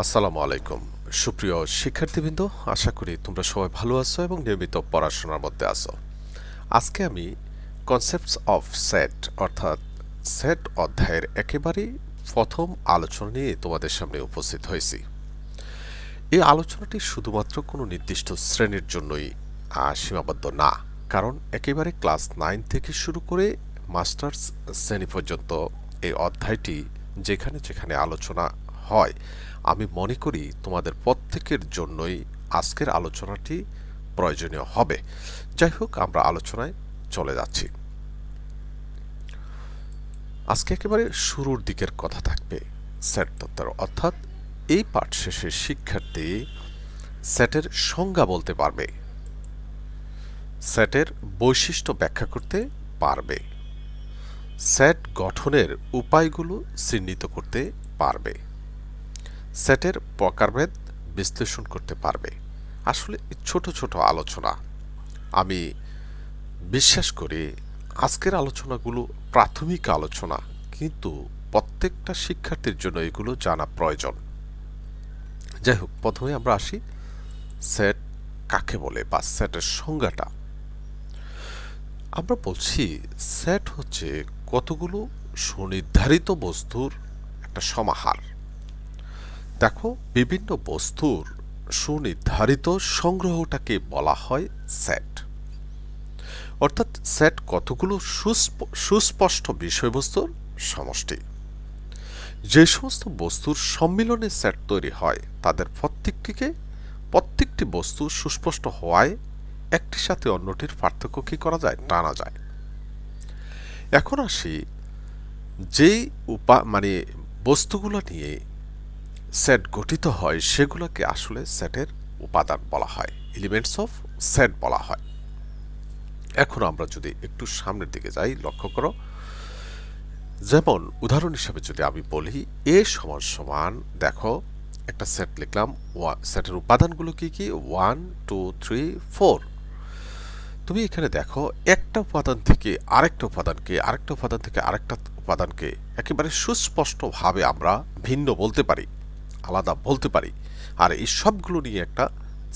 আসসালামু আলাইকুম সুপ্রিয় শিক্ষার্থীবৃন্দ, আশা করি তোমরা সবাই ভালো আছো এবং নিয়মিত পড়াশোনার মধ্যে আছো। আজকে আমি কনসেপ্টস অফ সেট অর্থাৎ সেট অধ্যায়ের একেবারেই প্রথম আলোচনা নিয়ে তোমাদের সামনে উপস্থিত হয়েছি। এই আলোচনাটি শুধুমাত্র কোনো নির্দিষ্ট শ্রেণীর জন্যই সীমাবদ্ধ না, কারণ একেবারে ক্লাস 9 থেকে শুরু করে মাস্টার্স শ্রেণী পর্যন্ত এই অধ্যায়টি যেখানে যেখানে আলোচনা হয়, আমি মনে করি তোমাদের প্রত্যেকের জন্যই আজকের আলোচনাটি প্রয়োজনীয় হবে। যাই হোক, আমরা আলোচনায় চলে যাচ্ছি। আজকে একেবারে শুরুর দিকের কথা থাকবে সেট তত্ত্বের, অর্থাৎ এই পাঠ শেষে শিক্ষার্থী সেটের সংজ্ঞা বলতে পারবে, সেটের বৈশিষ্ট্য ব্যাখ্যা করতে পারবে, সেট গঠনের উপায়গুলো চিহ্নিত করতে পারবে, সেটের প্রকারভেদ বিশ্লেষণ করতে পারবে। আসলে ছোট ছোট আলোচনা। আমি বিশ্বাস করি আজকের আলোচনাগুলো প্রাথমিক আলোচনা, কিন্তু প্রত্যেকটা শিক্ষার্থীর জন্য এগুলো জানা প্রয়োজন। যাই হোক, প্রথমে আমরা আসি সেট কাকে বলে বা সেটের সংজ্ঞাটা। আমরা বলছি সেট হচ্ছে কতগুলো সুনির্ধারিত বস্তুর একটা সমাহার। দেখো, বিভিন্ন বস্তুর সুনির্ধারিত সংগ্রহটাকে বলা হয় সেট। অর্থাৎ সেট কতগুলো সুস্পষ্ট বিষয়বস্তুর সমষ্টি। যে সমস্ত বস্তুর সম্মিলনে সেট তৈরি হয় তাদের প্রত্যেকটি বস্তু সুস্পষ্ট হওয়ায় একটির সাথে অন্যটির পার্থক্য কি করা যায়, টানা যায়। এখন আসি যেই বস্তুগুলো নিয়ে সেট গঠিত হয় সেগুলোকে আসলে সেটের উপাদান বলা হয়, এলিমেন্টস অফ সেট বলা হয়। এখন আমরা যদি একটু সামনের দিকে যাই, লক্ষ্য করো, যেমন উদাহরণ হিসাবে যদি আমি বলি এ সমান সমান, দেখো একটা সেট লিখলাম, সেটের উপাদানগুলো কি কি, 1 2 3 4। তুমি এখানে দেখো একটা উপাদান থেকে আরেকটা উপাদানকে, আরেকটা উপাদান থেকে আরেকটা উপাদানকে একেবারে সুস্পষ্টভাবে আমরা ভিন্ন বলতে পারি, আলাদা বলতে পারি। আর এই সবগুলো নিয়ে একটা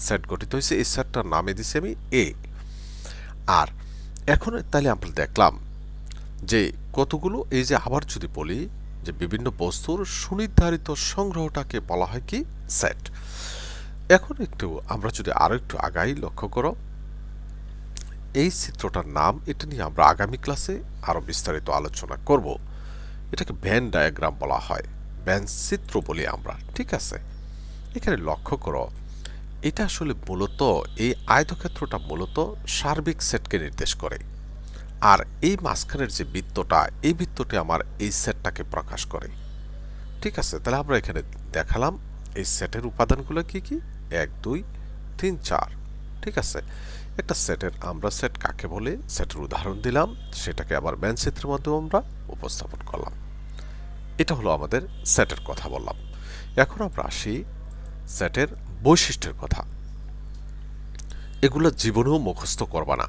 সেট গঠিত হয়েছে। এই সেটটার নামে দিছি আমি এ। আর এখন তাহলে আমরা দেখলাম যে কতগুলো, এই যে আবার যদি বলি যে বিভিন্ন বস্তুর সুনির্ধারিত সংগ্রহটাকে বলা হয় কি, সেট। এখন একটু আমরা যদি আরো একটু আগাই, লক্ষ্য করো এই চিত্রটার নাম, এটা নিয়ে আমরা আগামী ক্লাসে আরো বিস্তারিত আলোচনা করব। এটাকে ভেন ডায়াগ্রাম বলা হয়, ভেন চিত্র বলি আমরা, ঠিক আছে। এখানে লক্ষ্য করো, এটা আসলে মূলত এই আয়তক্ষেত্রটা মূলত সার্বিক সেটকে নির্দেশ করে। আর এই মাঝখানের যে বৃত্তটা, এই বৃত্তটি আমার এই সেটটাকে প্রকাশ করে, ঠিক আছে। তাহলে আমরা এখানে দেখালাম এই সেটের উপাদানগুলো কি কি, 1 2 3 4, ঠিক আছে। একটা সেটের আমরা সেট কাকে বলে সেটের উদাহরণ দিলাম, সেটাকে আবার ম্যানচিত্রের মাধ্যমে আমরা উপস্থাপন করলাম। এটা হলো আমাদের সেটের কথা বললাম। এখন আমরা আসি সেটের বৈশিষ্ট্যের কথা। এগুলো জীবনেও মুখস্থ করবা না,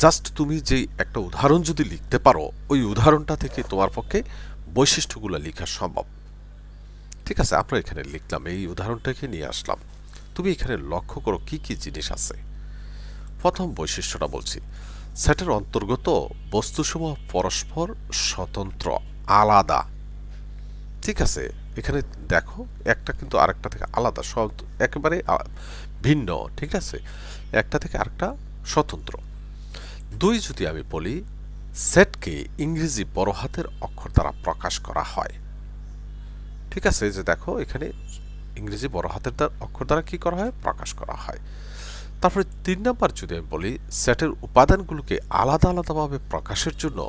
জাস্ট তুমি যে একটা উদাহরণ যদি লিখতে পারো, ওই উদাহরণটা থেকে তোমার পক্ষে বৈশিষ্ট্যগুলো লেখা সম্ভব, ঠিক আছে। আমরা এখানে লিখলাম, এই উদাহরণটাকে নিয়ে আসলাম। তুমি এখানে লক্ষ্য করো কি কি জিনিস আছে। প্রথম বৈশিষ্ট্যটা বলছি, সেটের অন্তর্গত বস্তুসমূহ পরস্পর স্বতন্ত্র, আলাদা, ঠিক আছে। এখানে দেখো একটা কিন্তু আরেকটা থেকে আলাদা, একেবারে ভিন্ন, ঠিক আছে, একটা থেকে আরেকটা স্বতন্ত্র। 2 যদি আমি বলি, সেটকে ইংরেজি বড় হাতের অক্ষর দ্বারা প্রকাশ করা হয়, ঠিক আছে। যে দেখো এখানে ইংরেজি বড় হাতের অক্ষর দ্বারা কি করা হয়, প্রকাশ করা হয়। তারপরে 3 নাম্বার যদি আমি বলি, সেটের উপাদানগুলোকে আলাদা আলাদাভাবে প্রকাশের জন্য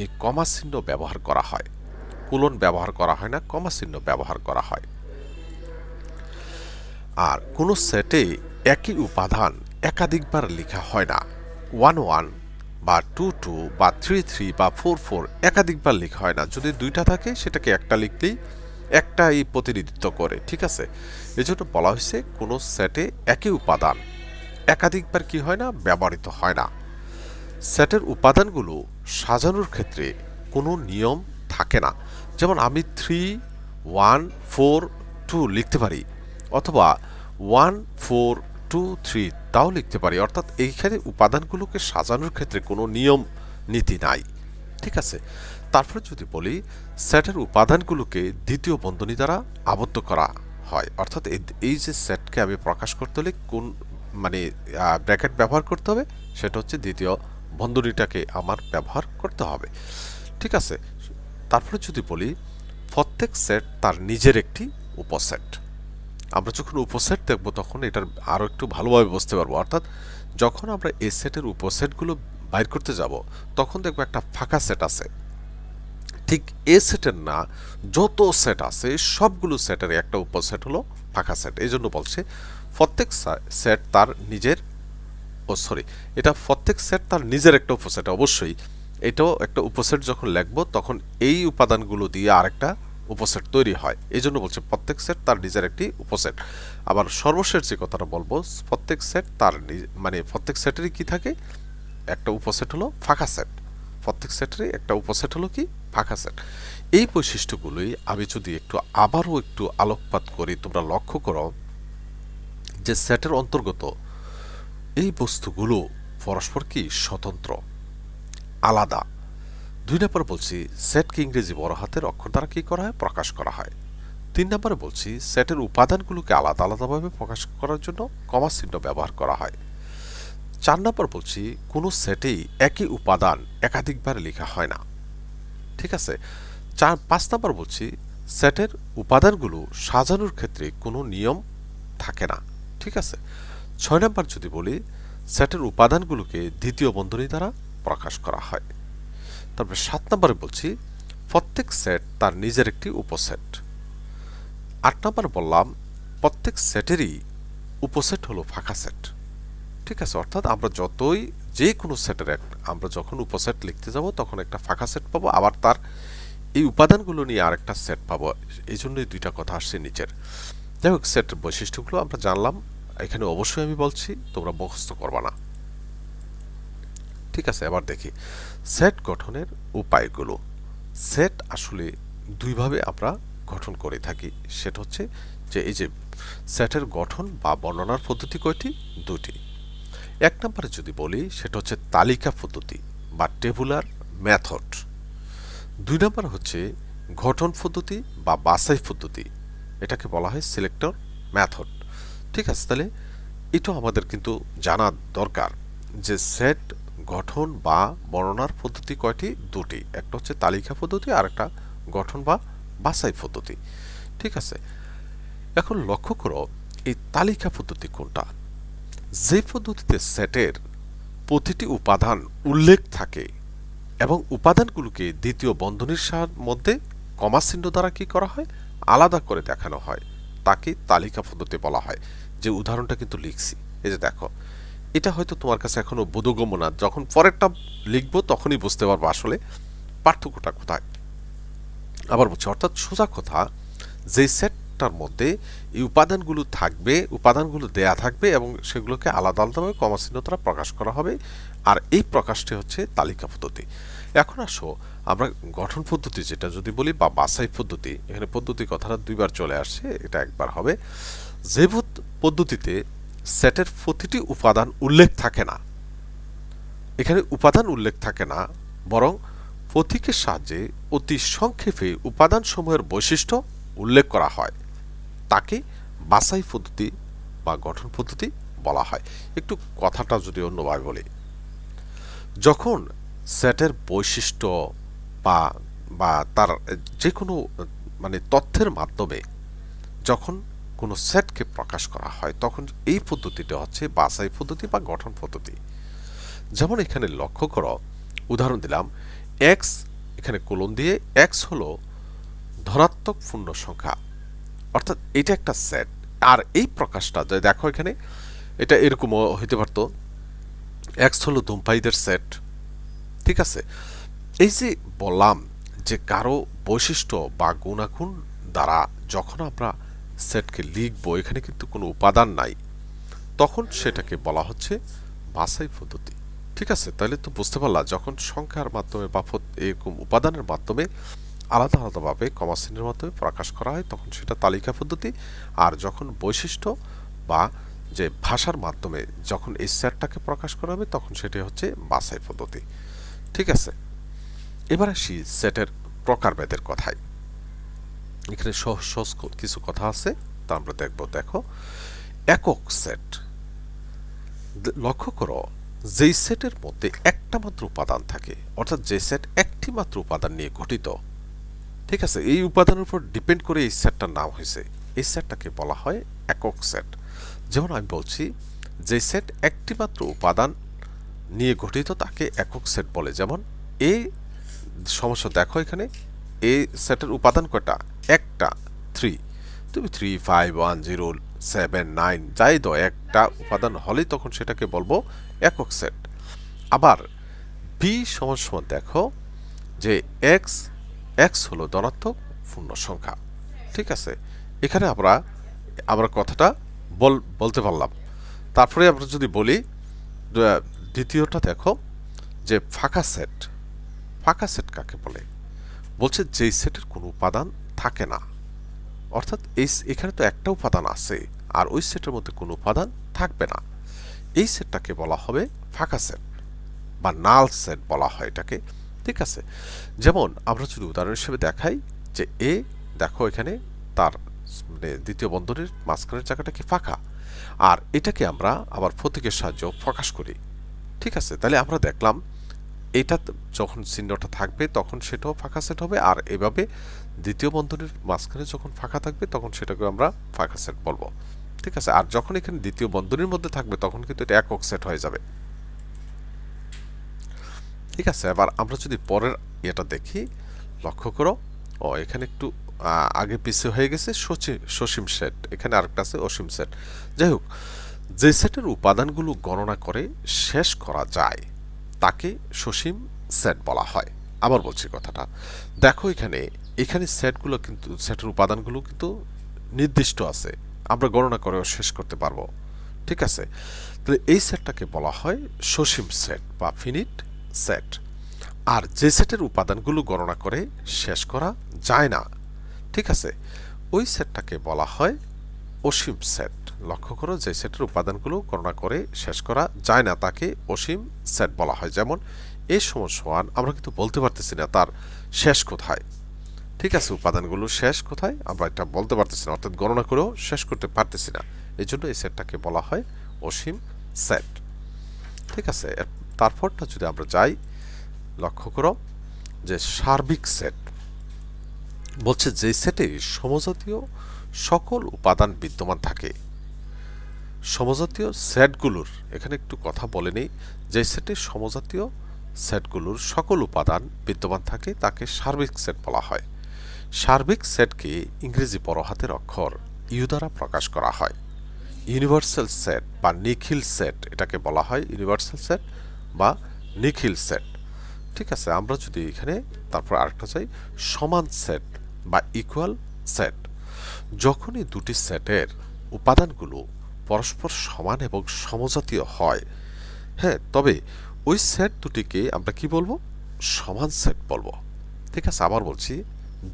এই কমা চিহ্ন ব্যবহার করা হয়, কোলন ব্যবহার করা হয় না, কমা চিহ্ন ব্যবহার করা হয়। আর কোন সেটে একই উপাদান একাধিকবার লেখা হয় না, 1 1 বা 2 2 বা 3 3 বা 4 4 একাধিকবার লেখা হয় না। যদি দুইটা থাকে সেটাকে একটা লিখলেই একটাই প্রতিনিধিত্ব করে, ঠিক আছে। এজন্য বলা হয়েছে কোন সেটে একই উপাদান একাধিকবার কি হয় না, ব্যবহৃত হয় না। সেটের উপাদানগুলো সাজানোর ক্ষেত্রে কোনো নিয়ম থাকে না। যেমন আমি 3 1 4 2 লিখতে পারি, অথবা 1 4 2 3 তাও লিখতে পারি। অর্থাৎ এইখানে উপাদানগুলোকে সাজানোর ক্ষেত্রে কোনো নিয়ম নীতি নাই, ঠিক আছে। তারপরে যদি বলি সেটের উপাদানগুলোকে দ্বিতীয় বন্ধনী দ্বারা আবদ্ধ করা হয়, অর্থাৎ এই যে সেটকে আমি প্রকাশ করতে হলে কোন মানে ব্র্যাকেট ব্যবহার করতে হবে, সেটা হচ্ছে দ্বিতীয় বন্ধনীটাকে আমার ব্যবহার করতে হবে, ঠিক আছে। তারপরে যদি বলি প্রত্যেক সেট তার নিজের একটি উপসেট। আমরা যখন উপসেট দেখব তখন এটার আরও একটু ভালোভাবে বুঝতে পারবো। অর্থাৎ যখন আমরা এই সেটের উপসেটগুলো বাইর করতে যাব তখন দেখবো একটা ফাঁকা সেট আছে, ঠিক এ সেটের না, যত সেট আছে সবগুলো সেটের একটা উপসেট হলো ফাঁকা সেট। এই জন্য বলছে প্রত্যেক সেট তার নিজের এটা প্রত্যেক সেট তার নিজের একটা উপসেট। অবশ্যই এটাও একটা উপসেট যখন লিখবো তখন এই উপাদানগুলো দিয়ে আরেকটা উপসেট তৈরি হয়, এই জন্য বলছে প্রত্যেক সেট তার নিজের একটি উপসেট। আবার সর্বশেষ যে কথাটা বলবো, প্রত্যেক সেট তার প্রত্যেক সেটেরই কি থাকে, একটা উপসেট হলো ফাঁকা সেট। প্রত্যেক সেটেরই একটা উপসেট হলো কি, ফাঁকা সেট। এই বৈশিষ্ট্যগুলোই আমি যদি আবারও একটু আলোকপাত করি, তোমরা লক্ষ্য করো যে সেটের অন্তর্গত এই বস্তুগুলো পরস্পর কি স্বতন্ত্র, আলাদা। 2 নম্বরে বলছি সেটকে ইংরেজি বড় হাতের অক্ষর দ্বারা কি করা হয়, প্রকাশ করা হয়। 3 নম্বরে বলছি সেটের উপাদানগুলোকে আলাদা আলাদাভাবে প্রকাশ করার জন্য কমা চিহ্ন ব্যবহার করা হয়। 4 নম্বর বলছি কোনো সেটেই একই উপাদান একাধিকবার লেখা হয় না, ঠিক আছে। 5 নম্বর বলছি সেটের উপাদানগুলো সাজানোর ক্ষেত্রে কোনো নিয়ম থাকে না, ঠিক আছে। 6 নম্বর যদি বলি সেটের উপাদানগুলোকে দ্বিতীয় বন্ধনী দ্বারা প্রকাশ করা হয়। তারপরে 7 নম্বরে বলছি প্রত্যেক সেট তার নিজের একটি উপসেট। 8 নম্বরে বললাম প্রত্যেক সেটেরই উপসেট হলো ফাঁকা সেট, ঠিক আছে। অর্থাৎ আমরা যতই যে কোনো সেটের আমরা যখন উপসেট লিখতে যাব তখন একটা ফাঁকা সেট পাবো, আবার তার এই উপাদানগুলো নিয়ে আরেকটা সেট পাবো। এই জন্যই দুইটা কথা আসছে নিচের। যাই হোক, সেটের বৈশিষ্ট্যগুলো আমরা জানলাম। এখানে অবশ্যই আমি বলছি তোমরা মুখস্থ করবা না, ঠিক আছে। এবার দেখি সেট গঠনের উপায়গুলো। সেট আসলে দুইভাবে আমরা গঠন করে থাকি, সেটা হচ্ছে যে এই যে সেটের গঠন বা বর্ণনার পদ্ধতি কয়টি, দুটি। 1 নম্বরে যদি বলি সেটা হচ্ছে তালিকা পদ্ধতি বা টেবুলার মেথড। 2 নম্বর হচ্ছে গঠন পদ্ধতি বা বাছাই পদ্ধতি, এটাকে বলা হয় সিলেক্টর মেথড, ঠিক আছে। তাহলে এটা আমাদের কিন্তু জানা দরকার যে সেট গঠন বা বর্ণনার পদ্ধতি কয়টি, দুটি। একটা হচ্ছে তালিকা পদ্ধতি আর একটা গঠন বা বাছাই পদ্ধতি, ঠিক আছে। এখন লক্ষ্য করো এই তালিকা পদ্ধতি কোনটা, যে পদ্ধতিতে সেটের প্রতিটি উপাদান উল্লেখ থাকে এবং উপাদানগুলোকে দ্বিতীয় বন্ধনীর মধ্যে কমা চিহ্ন দ্বারা কি করা হয়, আলাদা করে দেখানো হয়, তাকে তালিকা পদ্ধতি বলা হয়। যে উদাহরণটা কিন্তু লিখছি, এই যে দেখো, এটা হয়তো তোমার কাছে এখনো বোধগম্য না, যখন পরেরটা লিখবো তখনই বুঝতে পারবো আসলে পার্থক্যটা কোথায়। আবার বলছি, অর্থাৎ সোজা কথা, যে সেটটার মধ্যে এই উপাদানগুলো থাকবে, উপাদানগুলো দেয়া থাকবে এবং সেগুলোকে আলাদা আলাদাভাবে কমা চিহ্ন দ্বারা প্রকাশ করা হবে, আর এই প্রকাশটি হচ্ছে তালিকা পদ্ধতি। এখন আসো আমরা গঠন পদ্ধতি যেটা যদি বলি বা বাছাই পদ্ধতি, এখানে পদ্ধতি কথাটা দুইবার চলে আসছে, এটা একবার হবে। যে পদ্ধতিতে সেটের প্রতিটি উপাদান উল্লেখ থাকে না, এখানে উপাদান উল্লেখ থাকে না, বরং প্রতীকের সাহায্যে অতি সংক্ষেপে উপাদানসমূহের বৈশিষ্ট্য উল্লেখ করা হয়, তাকে বাছাই পদ্ধতি বা গঠন পদ্ধতি বলা হয়। একটু কথাটা যদি অন্যভাবে বলি, যখন সেটের বৈশিষ্ট্য বা বা তার যে কোনো তথ্যের মাধ্যমে যখন কোনো সেটকে প্রকাশ করা হয় তখন এই পদ্ধতিটা হচ্ছে বাছাই পদ্ধতি বা গঠন পদ্ধতি। যেমন এখানে লক্ষ্য করো, উদাহরণ দিলাম এক্স, এখানে কোলন দিয়ে এক্স হলো ধনাত্মক পূর্ণ সংখ্যা, অর্থাৎ এটা একটা সেট। আর এই প্রকাশটা দেখো এখানে এটা এরকমও হইতে পারতো, এক্স হলো ধূমপায়ীদের সেট, ঠিক আছে। এই যে বললাম যে কারো বৈশিষ্ট্য বা গুণাগুণ দ্বারা যখন আমরা সেটকে লিখবো, এখানে কিন্তু কোনো উপাদান নাই, তখন সেটাকে বলা হচ্ছে বাছাই পদ্ধতি, ঠিক আছে। তাহলে তো বুঝতে পারলা, যখন সংখ্যার মাধ্যমে বা এরকম উপাদানের মাধ্যমে আলাদা আলাদাভাবে কমা চিহ্নের মাধ্যমে প্রকাশ করা হয় তখন সেটা তালিকা পদ্ধতি, আর যখন বৈশিষ্ট্য বা যে ভাষার মাধ্যমে যখন এই সেটটাকে প্রকাশ করা হবে তখন সেটি হচ্ছে বাছাই পদ্ধতি। ঠিক আছে, এবার আসি সেটের প্রকারভেদের কথায়। এখানে সহজ সহজ কিছু কথা আছে, তা আমরা দেখব। দেখো, একক সেট। লক্ষ্য করো, যেই সেটের মধ্যে একটা মাত্র উপাদান থাকে, অর্থাৎ যে সেট একটি মাত্র উপাদান নিয়ে গঠিত, ঠিক আছে, এই উপাদানের উপর ডিপেন্ড করে এই সেটটার নাম হয়েছে, এই সেটটাকে বলা হয় একক সেট। যেমন আমি বলছি, যে সেট একটি মাত্র উপাদান নিয়ে গঠিত তাকে একক সেট বলে। যেমন এই সমস্যা দেখো, এখানে এই সেটের উপাদান কয়টা? একটা, 3। তুমি 3, 5, 1, 0, 7, 9 যাই দাও, একটা উপাদান হলেই তখন সেটাকে বলবো একক সেট। আবার বি সমান সমান দেখো যে এক্স, এক্স হলো ধনাত্মক পূর্ণ সংখ্যা। ঠিক আছে, এখানে আমরা কথাটা বলতে পারলাম। তারপরে আমরা যদি বলি দ্বিতীয়টা দেখো, যে ফাঁকা সেট। ফাঁকা সেট কাকে বলে? বলছে যেই সেটের কোনো উপাদান থাকে না, অর্থাৎ এখানে তো একটা উপাদান আছে আর ওই সেটের মধ্যে কোনো উপাদান থাকবে না, এই সেটটাকে বলা হবে ফাঁকা সেট বা নাল সেট বলা হয় এটাকে। ঠিক আছে, যেমন আমরা যদি উদাহরণ হিসেবে দেখাই যে এ, দেখো এখানে তার মানে দ্বিতীয় বন্ধনীর মাঝখানের জায়গাটা কি ফাঁকা, আর এটাকে আমরা আবার প্রতীকের সাহায্যে প্রকাশ করি। ঠিক আছে, তাহলে আমরা দেখলাম এটা যখন চিহ্নটা থাকবে তখন সেটাও ফাঁকা সেট হবে, আর এভাবে দ্বিতীয় বন্ধনীর মাঝখানে যখন ফাঁকা থাকবে তখন সেটাকে আমরা ফাঁকা সেট বলবো। ঠিক আছে, আর যখন এখানে দ্বিতীয় বন্ধনীর মধ্যে থাকবে তখন কিন্তু এটা একক সেট হয়ে যাবে। ঠিক আছে, এবার আমরা যদি পরের এটা দেখি, লক্ষ্য করো, এখানে একটু আগে পিছিয়ে হয়ে গেছে সসীম সেট, এখানে আরেকটা আছে অসীম সেট। যাই হোক, যে সেটের উপাদানগুলো গণনা করে শেষ করা যায় তাকে সসীম সেট বলা হয়। আবার বলছি কথাটা, দেখো এখানে এখানে সেটগুলো কিন্তু, সেটের উপাদানগুলো কিন্তু নির্দিষ্ট আছে, আমরা গণনা করেও শেষ করতে পারবো। ঠিক আছে, তাহলে এই সেটটাকে বলা হয় সসীম সেট বা ফিনিট সেট। আর যে সেটের উপাদানগুলো গণনা করে শেষ করা যায় না, ঠিক আছে, ওই সেটটাকে বলা হয় অসীম সেট। লক্ষ্য করো, যে সেটের উপাদানগুলো গণনা করে শেষ করা যায় না তাকে অসীম সেট বলা হয়। যেমন এই সমান আমরা কিন্তু বলতে পারতেছি না তার শেষ কোথায়। ঠিক আছে, উপাদানগুলো শেষ কোথায় আমরা এটা বলতে পারতেছি না, অর্থাৎ গণনা করেও শেষ করতে পারতেছি না, এই জন্য এই সেটটাকে বলা হয় অসীম সেট। ঠিক আছে, তারপরটা যদি আমরা যাই, লক্ষ্য করো যে সার্বিক সেট। বলছে যে সেটে সমজাতীয় সকল উপাদান বিদ্যমান থাকে। সমজাতীয় সেটগুলোর, এখানে একটু কথা বলে নেই, যে সেটে সমজাতীয় সেটগুলোর সকল উপাদান বিদ্যমান থাকে তাকে সার্বিক সেট বলা হয়। সার্বিক সেটকে ইংরেজি বড় হাতের অক্ষর ইউ দ্বারা প্রকাশ করা হয়। ইউনিভার্সাল সেট বা নিখিল সেট এটাকে বলা হয়, ইউনিভার্সাল সেট বা নিখিল সেট। ঠিক আছে, আমরা যদি এখানে তারপর আরেকটা চাই, সমান সেট বা ইকুয়াল সেট। যখনই দুটি সেটের উপাদানগুলো পরস্পর সমান এবং সমজাতীয় হয়, হ্যাঁ, তবে ওই সেট দুটিকে আমরা কি বলবো? সমান সেট বলবো। ঠিক আছে, আবার বলছি,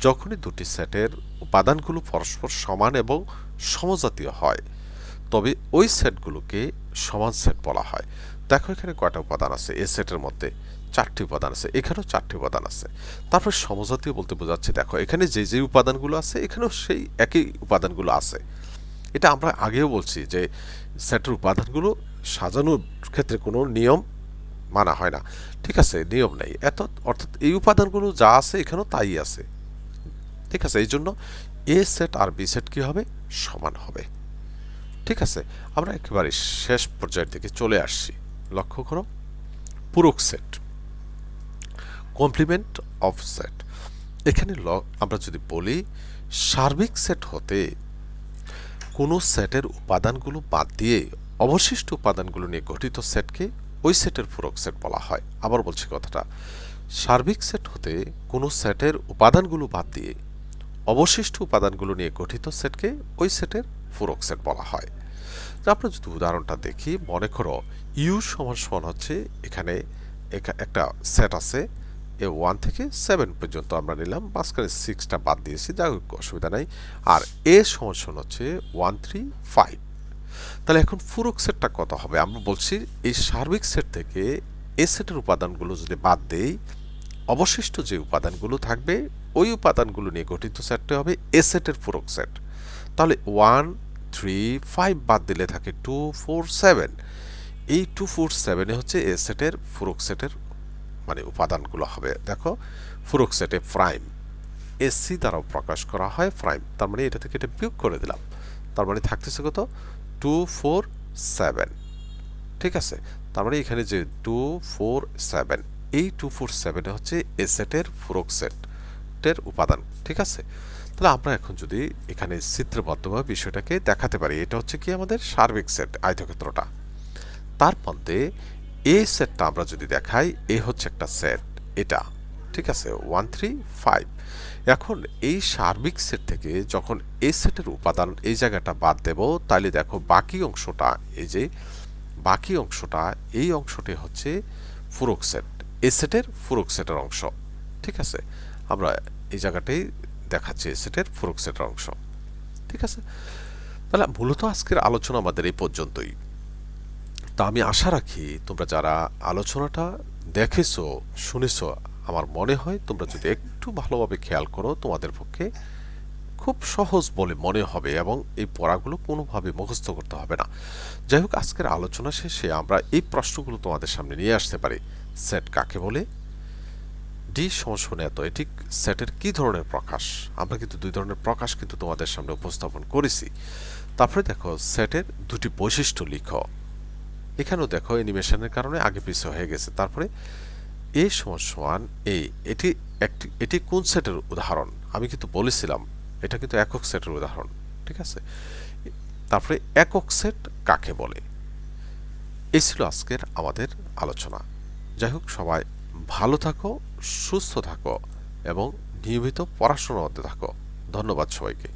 যখনই দুটি সেটের উপাদানগুলো পরস্পর সমান এবং সমজাতীয় হয় তবে ওই সেটগুলোকে সমান সেট বলা হয়। দেখো এখানে কয়টা উপাদান আছে, এ সেটের মধ্যে 4টি উপাদান আছে, এখানেও 4টি উপাদান আছে। তারপর সমজাতীয় বলতে বোঝাচ্ছে, দেখো এখানে যে যে উপাদানগুলো আছে এখানেও সেই একই উপাদানগুলো আছে। এটা আমরা আগেও বলছি যে সেটের উপাদানগুলো সাজানোর ক্ষেত্রে কোনো নিয়ম মানা হয় না। ঠিক আছে, নিয়ম নেই অর্থাৎ এই উপাদানগুলো যা আছে এখানেও তাই আছে। ঠিক আছে, এই জন্য এ সেট আর বি সেট কি হবে? সমান হবে। ঠিক আছে, আমরা একেবারে শেষ পর্যায়ের দিকে চলে আসছি। লক্ষ্য করো, পূরক সেট, কমপ্লিমেন্ট অফ সেট। এখানে আমরা যদি বলি সার্বিক সেট হতে কোনো সেটের উপাদানগুলো বাদ দিয়ে অবশিষ্ট উপাদানগুলো নিয়ে গঠিত সেটকে ওই সেটের পূরক সেট বলা হয়। আবার বলছি কথাটা, সার্বিক সেট হতে কোনো সেটের উপাদানগুলো বাদ দিয়ে অবশিষ্ট উপাদানগুলো নিয়ে গঠিত সেটকে ওই সেটের পূরক সেট বলা হয়। আমরা যদি উদাহরণটা দেখি, মনে করো ইউ সমান সমান হচ্ছে, এখানে একটা সেট আছে, এ 1 থেকে 7 পর্যন্ত আমরা নিলাম, মাঝখানে 6টা বাদ দিয়েছি, যাই হোক অসুবিধা নাই। আর এ সমান হচ্ছে 1 3 5। তাহলে এখন পূরক সেটটা কত হবে? আমরা বলছি এই সার্বিক সেট থেকে এ সেটের উপাদানগুলো যদি বাদ দেই, অবশিষ্ট যে উপাদানগুলো থাকবে ওই উপাদানগুলো নিয়ে গঠিত সেটটি হবে এ সেটের পূরক সেট। তাহলে 1 3 5 বাদ দিলে থাকে 2 4 7। এই 2 4 7 হচ্ছে এ সেটের পূরক সেটের মানে উপাদানগুলো হবে। দেখো পূরক সেটে প্রাইম এসি দ্বারাও প্রকাশ করা হয় প্রাইম, তার মানে এটা থেকে এটা বিয়োগ করে দিলাম, তার মানে থাকতেছে কত 2 4 7। ঠিক আছে, তার মানে এখানে যে 2 4 7, এই 2 4 7 হচ্ছে এ সেটের পূরক সেটের উপাদান। ঠিক আছে, তাহলে আমরা এখন যদি এখানে চিত্রবদ্ধভাবে বিষয়টাকে দেখাতে পারি, এটা হচ্ছে কি আমাদের সার্বিক সেট আয়তক্ষেত্রটা, তার মধ্যে এ সেটটা আমরা যদি দেখাই, এ হচ্ছে একটা সেট এটা। ঠিক আছে, 1 3 5। এখন এই সার্বিক সেট থেকে যখন এ সেটের উপাদান এই জায়গাটা বাদ দেব, তাহলে দেখো বাকি অংশটা, এই যে বাকি অংশটা, এই অংশটি হচ্ছে পূরক সেট, এ সেটের পূরক সেটের অংশ। ঠিক আছে, আমরা এই জায়গাটাই দেখাচ্ছি এ সেটের পূরক সেটের অংশ। ঠিক আছে, তাহলে মূলত আজকের আলোচনা আমাদের এই পর্যন্তই। তা আমি আশা রাখি তোমরা যারা আলোচনাটা দেখেছো শুনেছো, আমার মনে হয় তোমরা যদি একটু ভালোভাবে খেয়াল করো, তোমাদের পক্ষে খুব সহজ বলে মনে হবে এবং এই পড়াগুলো কোনোভাবে মুখস্থ করতে হবে না। যাই হোক, আজকের আলোচনা শেষে আমরা এই প্রশ্নগুলো তোমাদের সামনে নিয়ে আসতে পারি। সেট কাকে বলে? ডি সমান এত, এটি সেটের কি ধরনের প্রকাশ? আমরা কিন্তু দুই ধরনের প্রকাশ কিন্তু তোমাদের সামনে উপস্থাপন করেছি। তারপরে দেখো সেটের দুটি বৈশিষ্ট্য লিখো। এখানেও দেখো অ্যানিমেশনের কারণে আগে পিছে হয়ে গেছে। তারপরে এ সমান এ, এটি কোন সেটের উদাহরণ? আমি কিন্তু বলেছিলাম এটা কিন্তু একক সেটের উদাহরণ। ঠিক আছে, তারপরে একক সেট কাকে বলে? এই ছিল আজকের আমাদের আলোচনা। যাই হোক, সবাই ভালো থাকো, সুস্থ থাকো এবং নিয়মিত পড়াশোনার মধ্যে থাকো। ধন্যবাদ সবাইকে।